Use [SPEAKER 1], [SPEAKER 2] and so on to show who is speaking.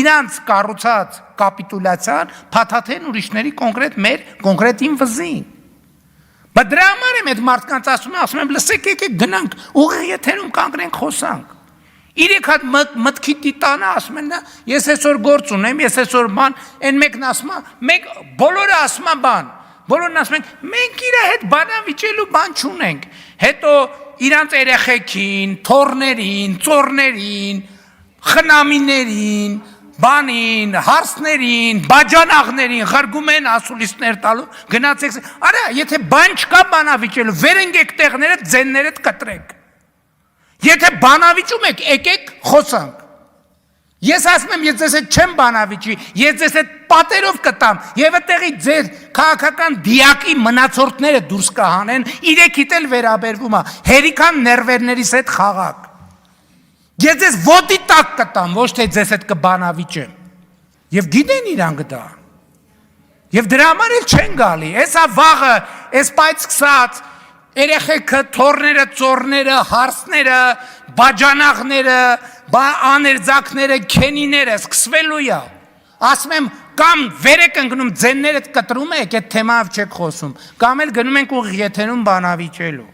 [SPEAKER 1] իրանց կառուցած կապիտուլյացիան փաթաթեն ուրիշների կոնկրետ մեր կոնկրետ իմ վզին։ Բայց դրա համար եմ այդ մարդկանց ասում եմ լսեք եկեք գնանք ուղիղ եթերում կանգնենք խոսանք։ Իրեք հատ մտքի տիտանը ասում են ես այսօր գործ ունեմ, ես այսօր բան, այն մեկն ասում է, մեկ բոլորը ասում են բան, բոլորն ասում են մենք իր հետ բանավիճելու բան չունենք, հետո իրանց երեխեքին, թորներին, ծորներին, խնամիներին, բանին, հարսներին, բաջանաղներին ղրգում են ասուլիսներ տալու, գնացեք, արա, եթե բան չկա բանավիճելու, վեր ընկեք տեղները, ձենները կտրեք։ Եթե բանավիճում եք, եկեք խոսանք։ Ես ասում եմ, ես ձեզ հետ չեմ բանավիճի, ես ձեզ հետ պատերով կտամ, եւ այդտեղի ձեր քաղաքական դիակի մնացորդները դուրս կհանեն, իրեքիդ էլ վերաբերվում է, հերիքան ներվերներից հետ խաղակ։ Ես ձեզ ոտի տակ կտամ, ոչ թե ձեզ հետ կբանավիճեմ։ Եվ գիտեն իրանք դա։ Եվ դրա համար էլ չեն գալի, էսա վաղը, էս պայծ սկսած, երեխեքը, թորները, ծորները, հարսները, բաջանաղները, աներձակները, քենիները սկսվելու է։ Ասում եմ, կամ վեր եք ընկնում ձեններդ կտրում եք, այդ թեմայով չեք խոսում, կամ էլ գնում ենք ուղիղ եթերում բանավիճելու։